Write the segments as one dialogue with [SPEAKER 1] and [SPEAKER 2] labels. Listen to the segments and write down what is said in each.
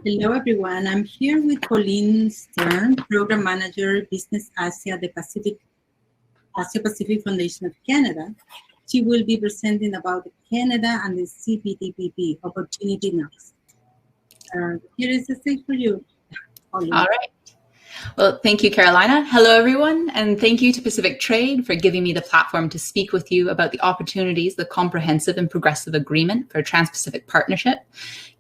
[SPEAKER 1] Hello, everyone. I'm here with Pauline Stern, Program Manager, Business Asia, the Asia-Pacific Foundation of Canada. She will be presenting about Canada and the Cptpp opportunity next. Here is the stage for you, Pauline.
[SPEAKER 2] All right. Well, thank you, Carolina. Hello, everyone, and thank you to Pacific Trade for giving me the platform to speak with you about the opportunities the Comprehensive and Progressive Agreement for Trans-Pacific Partnership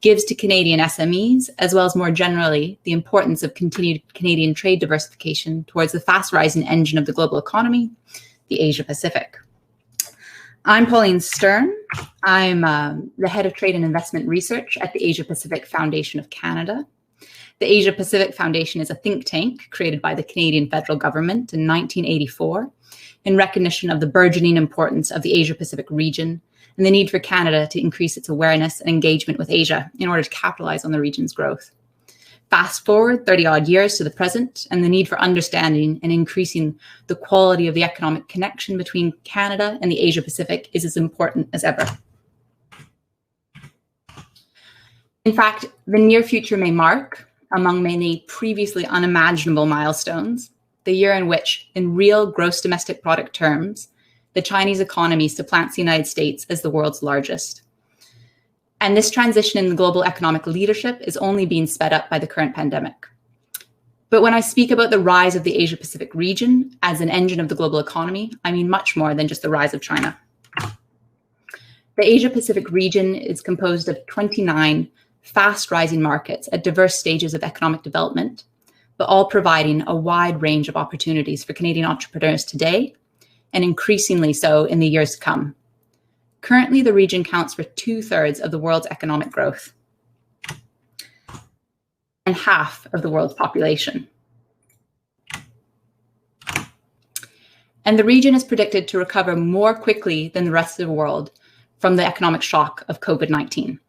[SPEAKER 2] gives to Canadian SMEs, as well as more generally, the importance of continued Canadian trade diversification towards the fast-rising engine of the global economy, the Asia-Pacific. I'm Pauline Stern. I'm the Head of Trade and Investment Research at the Asia-Pacific Foundation of Canada. The Asia-Pacific Foundation is a think tank created by the Canadian federal government in 1984 in recognition of the burgeoning importance of the Asia-Pacific region and the need for Canada to increase its awareness and engagement with Asia in order to capitalize on the region's growth. Fast forward 30-odd years to the present, and the need for understanding and increasing the quality of the economic connection between Canada and the Asia-Pacific is as important as ever. In fact, the near future may mark, among many previously unimaginable milestones, the year in which, in real gross domestic product terms, the Chinese economy supplants the United States as the world's largest. And this transition in the global economic leadership is only being sped up by the current pandemic. But when I speak about the rise of the Asia-Pacific region as an engine of the global economy, I mean much more than just the rise of China. The Asia-Pacific region is composed of 29 fast-rising markets at diverse stages of economic development, but all providing a wide range of opportunities for Canadian entrepreneurs today, and increasingly so in the years to come. Currently, the region counts for 2/3 of the world's economic growth and half of the world's population. And the region is predicted to recover more quickly than the rest of the world from the economic shock of COVID-19.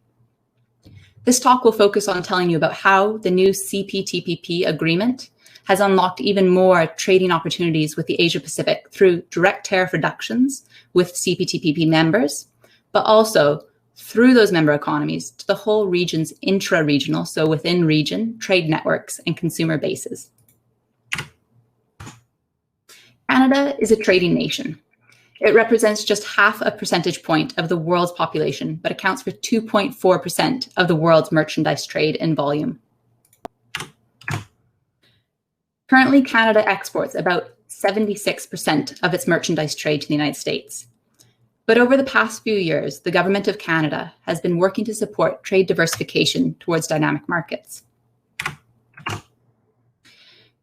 [SPEAKER 2] This talk will focus on telling you about how the new Cptpp agreement has unlocked even more trading opportunities with the Asia-Pacific through direct tariff reductions with Cptpp members, but also through those member economies to the whole region's intra-regional, so within region, trade networks and consumer bases. Canada is a trading nation. It represents just half a percentage point of the world's population, but accounts for 2.4% of the world's merchandise trade in volume. Currently, Canada exports about 76% of its merchandise trade to the United States. But over the past few years, the Government of Canada has been working to support trade diversification towards dynamic markets.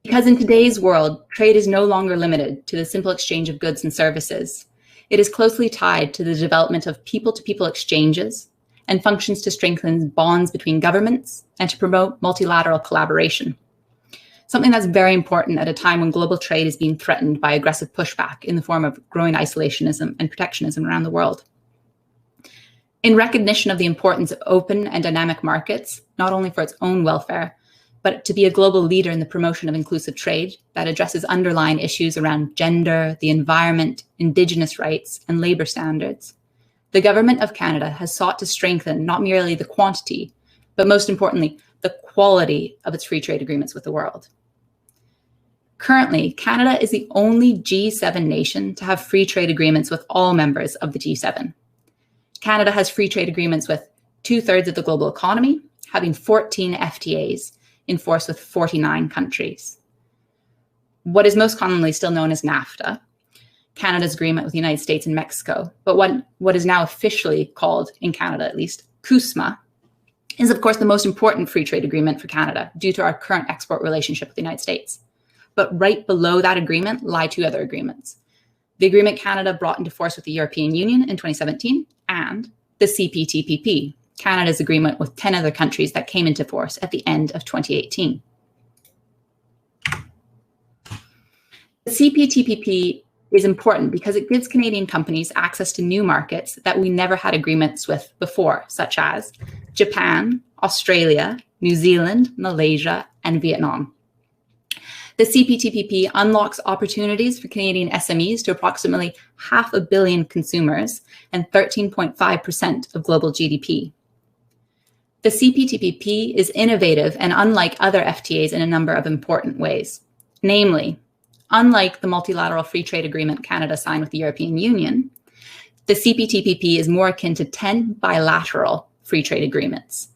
[SPEAKER 2] Because in today's world, trade is no longer limited to the simple exchange of goods and services. It is closely tied to the development of people-to-people exchanges and functions to strengthen bonds between governments and to promote multilateral collaboration. Something that's very important at a time when global trade is being threatened by aggressive pushback in the form of growing isolationism and protectionism around the world. In recognition of the importance of open and dynamic markets, not only for its own welfare, but to be a global leader in the promotion of inclusive trade that addresses underlying issues around gender, the environment, Indigenous rights, and labor standards, the Government of Canada has sought to strengthen not merely the quantity, but most importantly, the quality of its free trade agreements with the world. Currently, Canada is the only G7 nation to have free trade agreements with all members of the G7. Canada has free trade agreements with 2/3 of the global economy, having 14 FTAs, in force with 49 countries. What is most commonly still known as Nafta, Canada's agreement with the United States and Mexico, but what is now officially called, in Canada at least, CUSMA, is of course the most important free trade agreement for Canada due to our current export relationship with the United States. But right below that agreement lie two other agreements. The agreement Canada brought into force with the European Union in 2017 and the Cptpp, Canada's agreement with 10 other countries that came into force at the end of 2018. The Cptpp is important because it gives Canadian companies access to new markets that we never had agreements with before, such as Japan, Australia, New Zealand, Malaysia, and Vietnam. The Cptpp unlocks opportunities for Canadian SMEs to approximately 500 million consumers and 13.5% of global GDP. The Cptpp is innovative and unlike other FTAs in a number of important ways. Namely, unlike the multilateral free trade agreement Canada signed with the European Union, the Cptpp is more akin to 10 bilateral free trade agreements.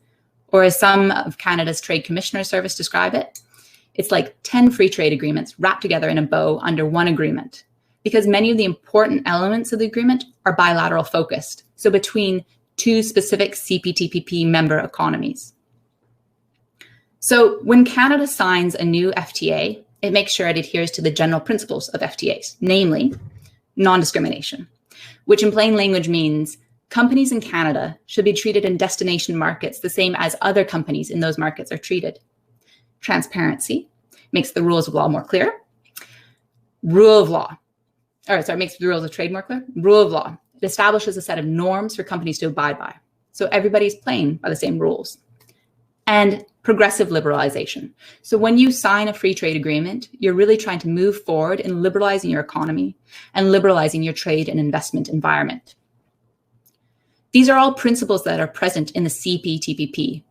[SPEAKER 2] Or as some of Canada's Trade Commissioner Service describe it, it's like 10 free trade agreements wrapped together in a bow under one agreement, because many of the important elements of the agreement are bilateral focused, so between two specific Cptpp member economies. So when Canada signs a new FTA, it makes sure it adheres to the general principles of FTAs, namely non-discrimination, which in plain language means companies in Canada should be treated in destination markets the same as other companies in those markets are treated. Transparency makes the rules of law more clear. Makes the rules of trade more clear. Rule of law. It establishes a set of norms for companies to abide by. So everybody's playing by the same rules. And progressive liberalization. So when you sign a free trade agreement, you're really trying to move forward in liberalizing your economy and liberalizing your trade and investment environment. These are all principles that are present in the Cptpp.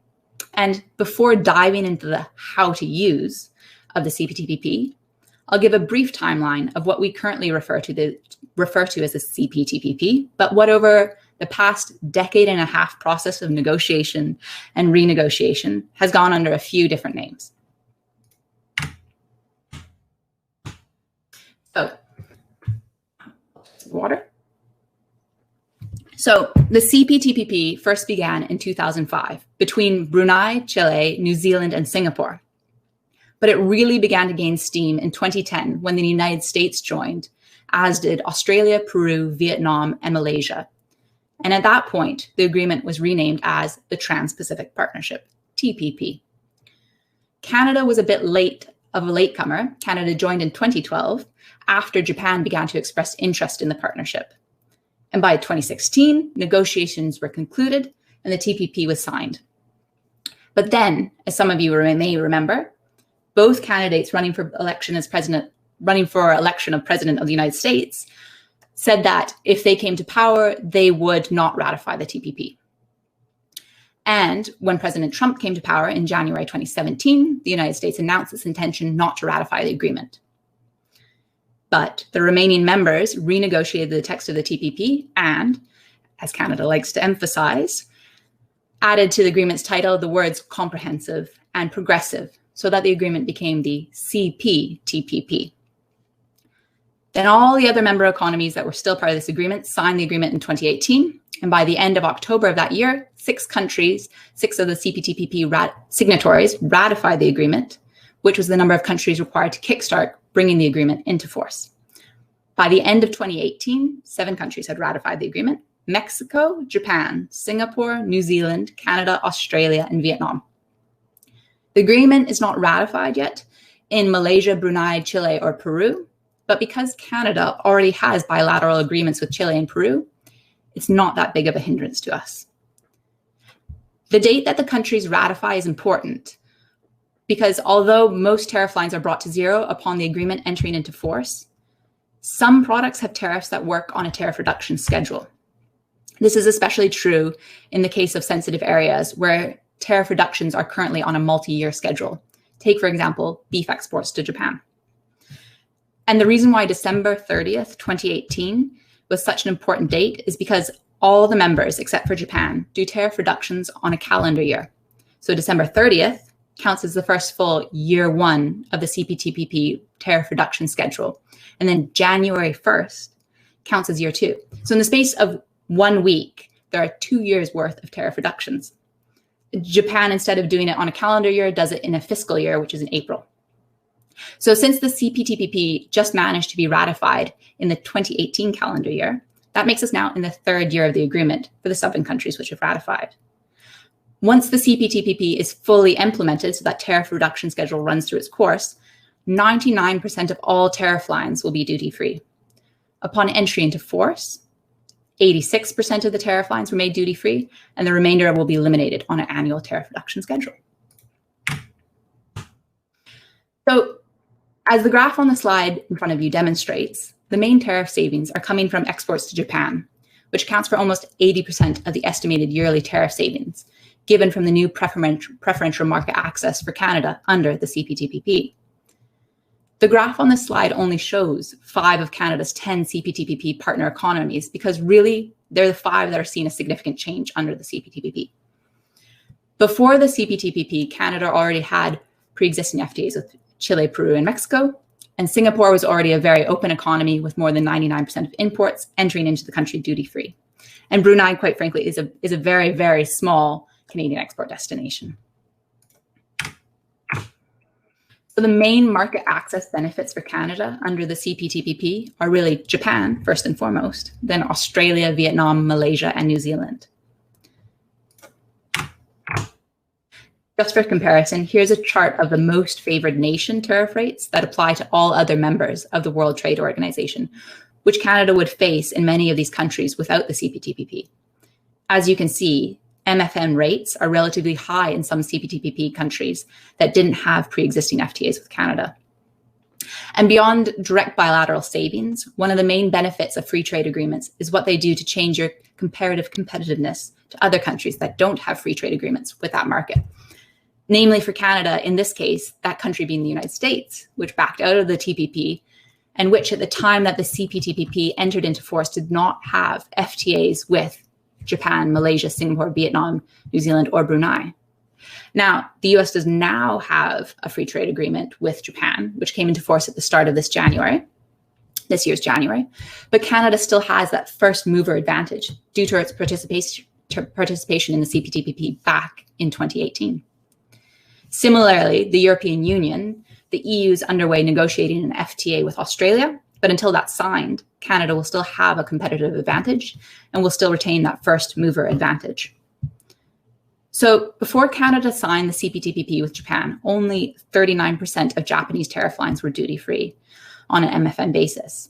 [SPEAKER 2] And before diving into the how to use of the Cptpp, I'll give a brief timeline of what we currently refer to as the Cptpp, but what over the past decade and a half process of negotiation and renegotiation has gone under a few different names. So, water. So the Cptpp first began in 2005 between Brunei, Chile, New Zealand, and Singapore. But it really began to gain steam in 2010 when the United States joined, as did Australia, Peru, Vietnam, and Malaysia. And at that point, the agreement was renamed as the Trans-Pacific Partnership, TPP. Canada was a bit late of a latecomer. Canada joined in 2012 after Japan began to express interest in the partnership. And by 2016, negotiations were concluded and the TPP was signed. But then, as some of you may remember, both candidates running for election of president of the United States said that if they came to power, they would not ratify the TPP. And when President Trump came to power in January 2017, the United States announced its intention not to ratify the agreement. But the remaining members renegotiated the text of the TPP and, as Canada likes to emphasize, added to the agreement's title the words comprehensive and progressive so that the agreement became the Cptpp. Then all the other member economies that were still part of this agreement signed the agreement in 2018. And by the end of October of that year, 6 of the Cptpp signatories ratified the agreement, which was the number of countries required to kickstart bringing the agreement into force. By the end of 2018, 7 countries had ratified the agreement: Mexico, Japan, Singapore, New Zealand, Canada, Australia, and Vietnam. The agreement is not ratified yet in Malaysia, Brunei, Chile, or Peru, but because Canada already has bilateral agreements with Chile and Peru, it's not that big of a hindrance to us. The date that the countries ratify is important because although most tariff lines are brought to zero upon the agreement entering into force, some products have tariffs that work on a tariff reduction schedule. This is especially true in the case of sensitive areas where tariff reductions are currently on a multi-year schedule. Take, for example, beef exports to Japan. And the reason why December 30th, 2018 was such an important date is because all the members, except for Japan, do tariff reductions on a calendar year. So December 30th counts as the first full year 1 of the Cptpp tariff reduction schedule. And then January 1st counts as year 2. So in the space of 1 week, there are 2 years worth of tariff reductions. Japan, instead of doing it on a calendar year, does it in a fiscal year, which is in April. So since the Cptpp just managed to be ratified in the 2018 calendar year, that makes us now in the 3rd year of the agreement for the 7 countries which have ratified. Once the Cptpp is fully implemented, so that tariff reduction schedule runs through its course, 99% of all tariff lines will be duty-free. Upon entry into force, 86% of the tariff lines were made duty-free, and the remainder will be eliminated on an annual tariff reduction schedule. So, as the graph on the slide in front of you demonstrates, the main tariff savings are coming from exports to Japan, which accounts for almost 80% of the estimated yearly tariff savings, given from the new preferential market access for Canada under the Cptpp. The graph on this slide only shows 5 of Canada's 10 Cptpp partner economies because really they're the 5 that are seeing a significant change under the Cptpp. Before the Cptpp, Canada already had pre-existing FTAs with Chile, Peru, and Mexico, and Singapore was already a very open economy with more than 99% of imports entering into the country duty-free. And Brunei, quite frankly, is a very, very small Canadian export destination. So the main market access benefits for Canada under the Cptpp are really Japan, first and foremost, then Australia, Vietnam, Malaysia, and New Zealand. Just for comparison, here's a chart of the most favored nation tariff rates that apply to all other members of the World Trade Organization, which Canada would face in many of these countries without the Cptpp. As you can see, MFN rates are relatively high in some Cptpp countries that didn't have pre-existing FTAs with Canada. And beyond direct bilateral savings, one of the main benefits of free trade agreements is what they do to change your comparative competitiveness to other countries that don't have free trade agreements with that market. Namely for Canada, in this case, that country being the United States, which backed out of the TPP, and which at the time that the Cptpp entered into force did not have FTAs with Japan, Malaysia, Singapore, Vietnam, New Zealand, or Brunei. Now, the US does now have a free trade agreement with Japan, which came into force at the start of this year's January, but Canada still has that first mover advantage due to its participation in the Cptpp back in 2018. Similarly, the European Union, the EU is underway negotiating an FTA with Australia, but until that's signed, Canada will still have a competitive advantage and will still retain that first mover advantage. So before Canada signed the Cptpp with Japan, only 39% of Japanese tariff lines were duty-free on an MFN basis.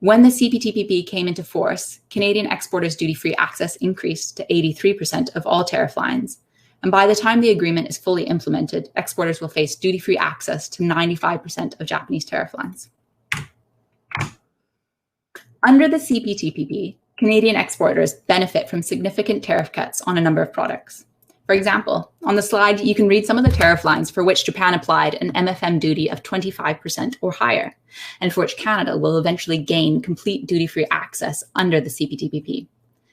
[SPEAKER 2] When the Cptpp came into force, Canadian exporters' duty-free access increased to 83% of all tariff lines. And by the time the agreement is fully implemented, exporters will face duty-free access to 95% of Japanese tariff lines. Under the Cptpp, Canadian exporters benefit from significant tariff cuts on a number of products. For example, on the slide, you can read some of the tariff lines for which Japan applied an MFN duty of 25% or higher, and for which Canada will eventually gain complete duty-free access under the Cptpp.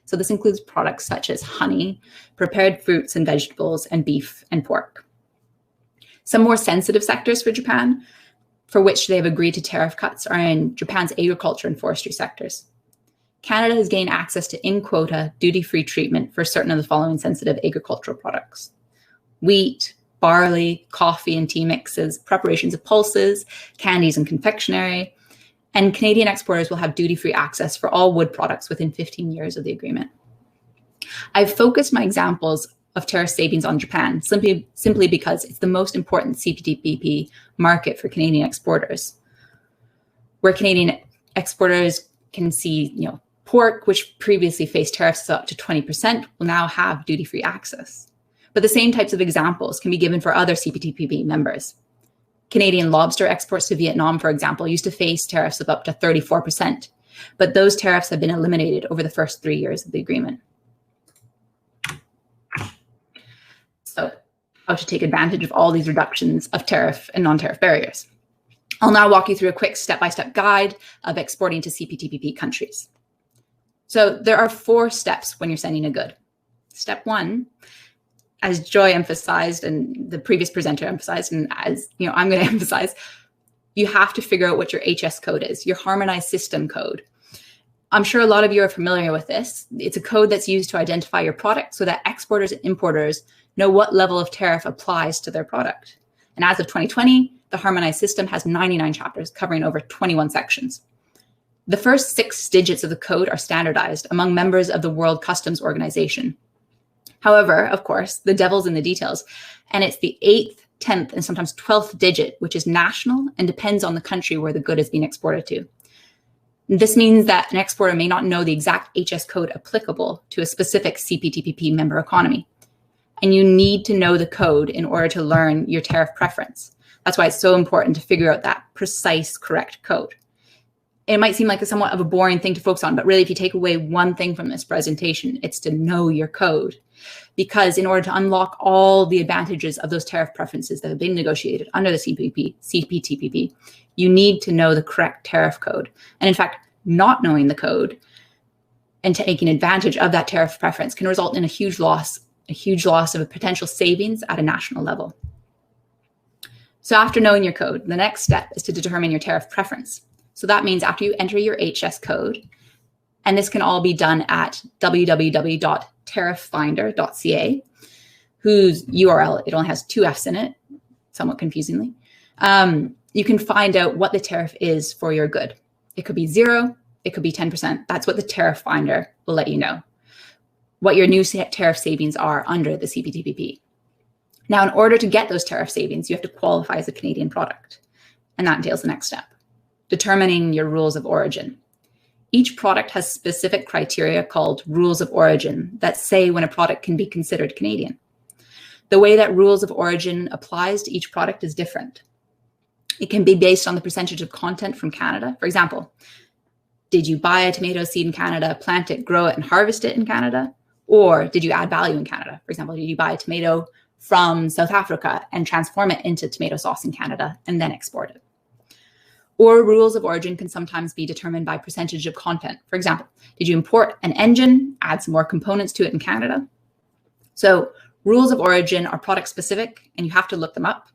[SPEAKER 2] So this includes products such as honey, prepared fruits and vegetables, and beef and pork. Some more sensitive sectors for Japan, for which they have agreed to tariff cuts, are in Japan's agriculture and forestry sectors. Canada has gained access to in-quota duty-free treatment for certain of the following sensitive agricultural products: wheat, barley, coffee and tea mixes, preparations of pulses, candies and confectionery, and Canadian exporters will have duty-free access for all wood products within 15 years of the agreement. I've focused my examples of tariff savings on Japan simply because it's the most important Cptpp market for Canadian exporters, where Canadian exporters can see, pork, which previously faced tariffs up to 20%, will now have duty-free access. But the same types of examples can be given for other Cptpp members. Canadian lobster exports to Vietnam, for example, used to face tariffs of up to 34%, but those tariffs have been eliminated over the first 3 years of the agreement. So, how to take advantage of all these reductions of tariff and non-tariff barriers. I'll now walk you through a quick step-by-step guide of exporting to Cptpp countries. So there are 4 steps when you're sending a good. Step 1, as Joy emphasized and the previous presenter emphasized, and as I'm going to emphasize, you have to figure out what your HS code is, your Harmonized System code. I'm sure a lot of you are familiar with this. It's a code that's used to identify your product so that exporters and importers know what level of tariff applies to their product. And as of 2020, the Harmonized System has 99 chapters covering over 21 sections. The first 6 digits of the code are standardized among members of the World Customs Organization. However, of course, the devil's in the details, and it's the 8th, 10th, and sometimes 12th digit, which is national and depends on the country where the good is being exported to. This means that an exporter may not know the exact HS code applicable to a specific Cptpp member economy. And you need to know the code in order to learn your tariff preference. That's why it's so important to figure out that precise, correct code. it might seem like somewhat of a boring thing to focus on, but really if you take away one thing from this presentation, it's to know your code. Because in order to unlock all the advantages of those tariff preferences that have been negotiated under the Cptpp, you need to know the correct tariff code. And in fact, not knowing the code and taking advantage of that tariff preference can result in a huge loss of a potential savings at a national level. So after knowing your code, the next step is to determine your tariff preference. So that means after you enter your HS code, and this can all be done at www.tarifffinder.ca, whose URL, it only has 2 F's in it, somewhat confusingly. You can find out what the tariff is for your good. It could be 0, it could be 10%. That's what the Tariff Finder will let you know, what your new tariff savings are under the Cptpp. Now, in order to get those tariff savings, you have to qualify as a Canadian product. And that entails the next step, determining your rules of origin. Each product has specific criteria called rules of origin that say when a product can be considered Canadian. The way that rules of origin applies to each product is different. It can be based on the percentage of content from Canada. For example, did you buy a tomato seed in Canada, plant it, grow it, and harvest it in Canada? Or did you add value in Canada? For example, did you buy a tomato from South Africa and transform it into tomato sauce in Canada and then export it? Or rules of origin can sometimes be determined by percentage of content. For example, did you import an engine, add some more components to it in Canada? So rules of origin are product specific and you have to look them up.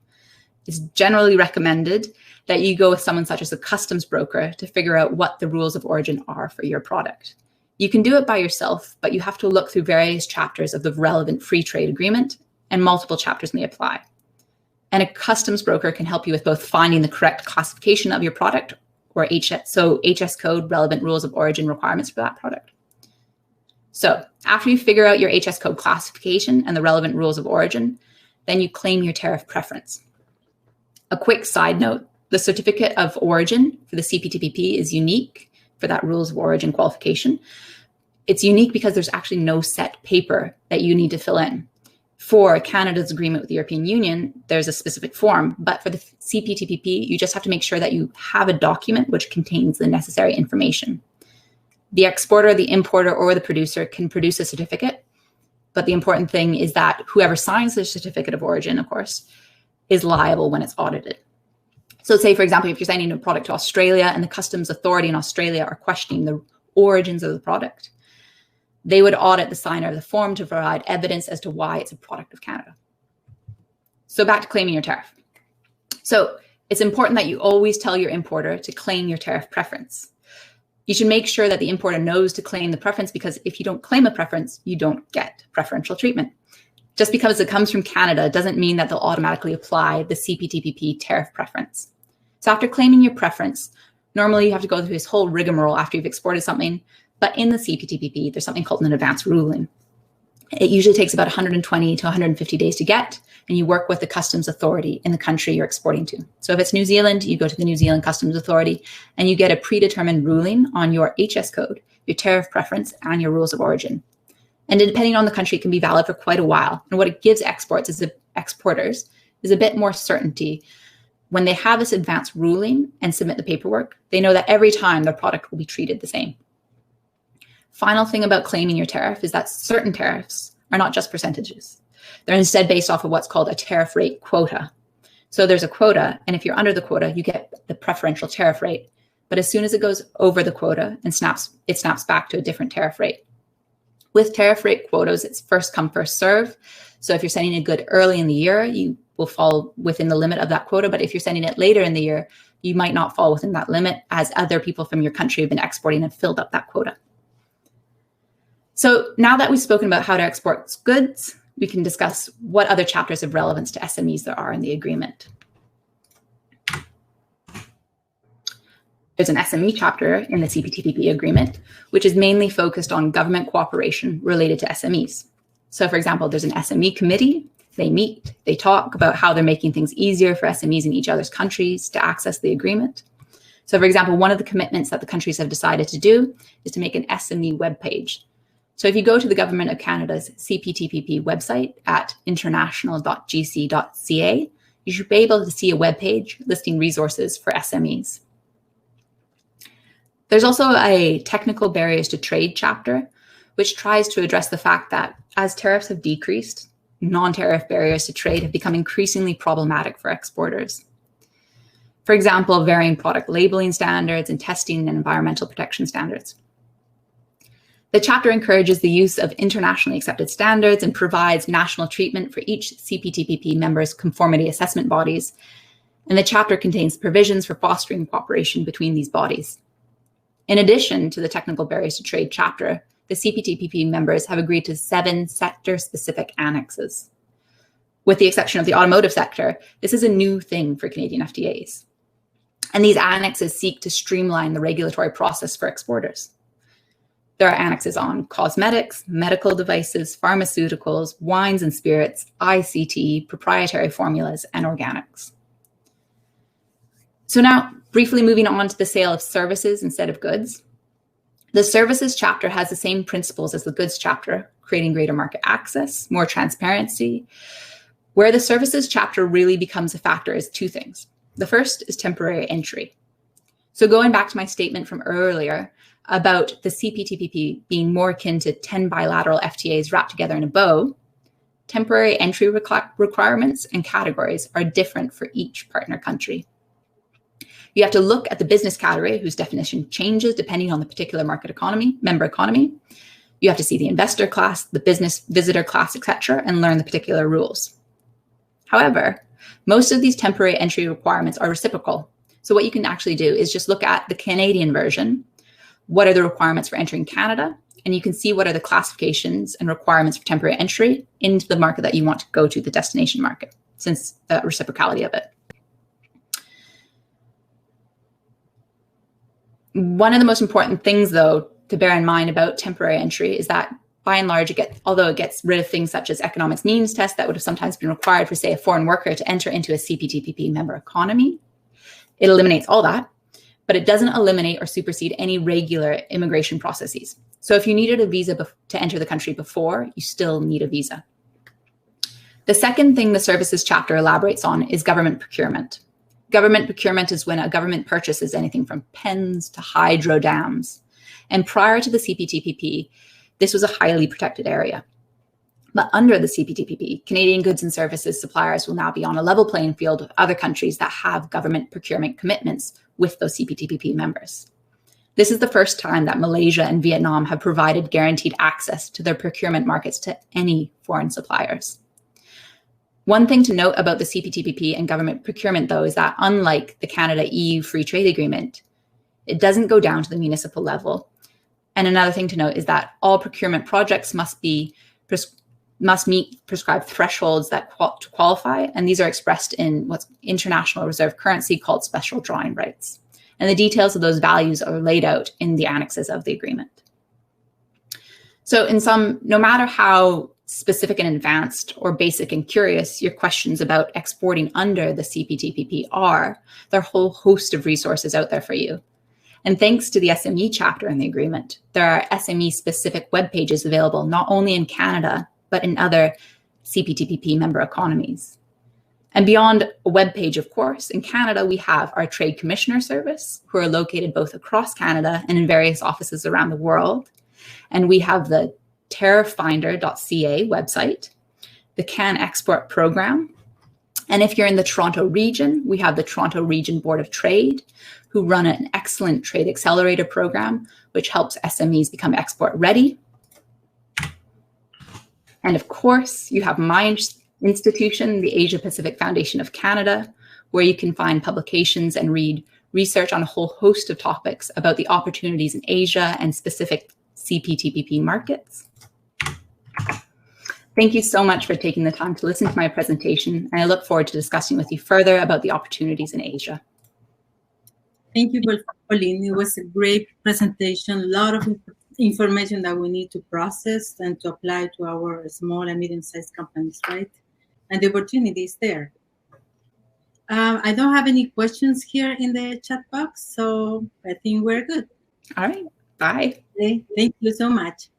[SPEAKER 2] It's generally recommended that you go with someone such as a customs broker to figure out what the rules of origin are for your product. You can do it by yourself, but you have to look through various chapters of the relevant free trade agreement, and multiple chapters may apply. And a customs broker can help you with both finding the correct classification of your product, or HS code, relevant rules of origin requirements for that product. So after you figure out your HS code classification and the relevant rules of origin, then you claim your tariff preference. A quick side note, the certificate of origin for the Cptpp is unique for that rules of origin qualification. It's unique because there's actually no set paper that you need to fill in. For Canada's agreement with the European Union, there's a specific form, but for the Cptpp, you just have to make sure that you have a document which contains the necessary information. The exporter, the importer, or the producer can produce a certificate, but the important thing is that whoever signs the certificate of origin, of course, is liable when it's audited. So say, for example, if you're sending a product to Australia and the customs authority in Australia are questioning the origins of the product, they would audit the signer of the form to provide evidence as to why it's a product of Canada. So back to claiming your tariff. So it's important that you always tell your importer to claim your tariff preference. You should make sure that the importer knows to claim the preference, because if you don't claim a preference, you don't get preferential treatment. Just because it comes from Canada doesn't mean that they'll automatically apply the Cptpp tariff preference. So after claiming your preference, normally you have to go through this whole rigmarole after you've exported something. But in the Cptpp, there's something called an advance ruling. It usually takes about 120 to 150 days to get, and you work with the customs authority in the country you're exporting to. So if it's New Zealand, you go to the New Zealand Customs Authority and you get a predetermined ruling on your HS code, your tariff preference, and your rules of origin. And depending on the country, it can be valid for quite a while. And what it gives exporters is a bit more certainty. When they have this advance ruling and submit the paperwork, they know that every time their product will be treated the same. Final thing about claiming your tariff is that certain tariffs are not just percentages. They're instead based off of what's called a tariff rate quota. So there's a quota, and if you're under the quota, you get the preferential tariff rate. But as soon as it goes over the quota and it snaps back to a different tariff rate. With tariff rate quotas, it's first come, first serve. So if you're sending a good early in the year, you will fall within the limit of that quota. But if you're sending it later in the year, you might not fall within that limit, as other people from your country have been exporting and filled up that quota. So now that we've spoken about how to export goods, we can discuss what other chapters of relevance to SMEs there are in the agreement. There's an SME chapter in the Cptpp agreement, which is mainly focused on government cooperation related to SMEs. So for example, there's an SME committee. They meet, they talk about how they're making things easier for SMEs in each other's countries to access the agreement. So for example, one of the commitments that the countries have decided to do is to make an Sme Web Page. So if you go to the Government of Canada's Cptpp website at international.gc.ca, you should be able to see a web page listing resources for SMEs. There's also a technical barriers to trade chapter, which tries to address the fact that as tariffs have decreased, non-tariff barriers to trade have become increasingly problematic for exporters. For example, varying product labeling standards and testing and environmental protection standards. The chapter encourages the use of internationally accepted standards and provides national treatment for each Cptpp member's conformity assessment bodies. And the chapter contains provisions for fostering cooperation between these bodies. In addition to the technical barriers to trade chapter, the Cptpp members have agreed to 7 sector-specific annexes. With the exception of the automotive sector, this is a new thing for Canadian FTAs. And these annexes seek to streamline the regulatory process for exporters. There are annexes on cosmetics, medical devices, pharmaceuticals, wines and spirits, ICT, proprietary formulas, and organics. So now, briefly moving on to the sale of services instead of goods. The services chapter has the same principles as the goods chapter, creating greater market access, more transparency. Where the services chapter really becomes a factor is 2 things. The first is temporary entry. So going back to my statement from earlier about the Cptpp being more akin to 10 bilateral FTAs wrapped together in a bow, temporary entry requirements and categories are different for each partner country. You have to look at the business category, whose definition changes depending on the particular member economy. You have to see the investor class, the business visitor class, etc., and learn the particular rules. However, most of these temporary entry requirements are reciprocal. So what you can actually do is just look at the Canadian version. What are the requirements for entering Canada? And you can see what are the classifications and requirements for temporary entry into the market that you want to go to, the destination market, since the reciprocality of it. One of the most important things, though, to bear in mind about temporary entry is that, by and large, although it gets rid of things such as economic means tests that would have sometimes been required for, say, a foreign worker to enter into a Cptpp member economy, it eliminates all that, but it doesn't eliminate or supersede any regular immigration processes. So if you needed a visa to enter the country before, you still need a visa. The second thing the services chapter elaborates on is government procurement. Government procurement is when a government purchases anything from pens to hydro dams. And prior to the Cptpp, this was a highly protected area. But under the Cptpp, Canadian goods and services suppliers will now be on a level playing field with other countries that have government procurement commitments with those Cptpp members. This is the first time that Malaysia and Vietnam have provided guaranteed access to their procurement markets to any foreign suppliers. One thing to note about the Cptpp and government procurement, though, is that unlike the Canada-EU Free Trade Agreement, it doesn't go down to the municipal level. And another thing to note is that all procurement projects must meet prescribed thresholds to qualify, and these are expressed in what's international reserve currency called special drawing rights. And the details of those values are laid out in the annexes of the agreement. So in sum, no matter how specific and advanced or basic and curious your questions about exporting under the Cptpp are, there are a whole host of resources out there for you. And thanks to the SME chapter in the agreement, there are SME-specific web pages available not only in Canada, but in other Cptpp member economies. And beyond a web page, of course, in Canada, we have our Trade Commissioner Service, who are located both across Canada and in various offices around the world. And we have the tarifffinder.ca website, the Can Export Program. And if you're in the Toronto region, we have the Toronto Region Board of Trade, who run an excellent trade accelerator program, which helps SMEs become export ready. And of course, you have my institution, the Asia Pacific Foundation of Canada, where you can find publications and read research on a whole host of topics about the opportunities in Asia and specific Cptpp markets. Thank you so much for taking the time to listen to my presentation, and I look forward to discussing with you further about the opportunities in Asia.
[SPEAKER 1] Thank you, Pauline. It was a great presentation, a lot of information that we need to process and to apply to our small and medium-sized companies, right? And the opportunity is there. I don't have any questions here in the chat box, so I think we're good.
[SPEAKER 2] All right, bye.
[SPEAKER 1] Okay. Thank you so much.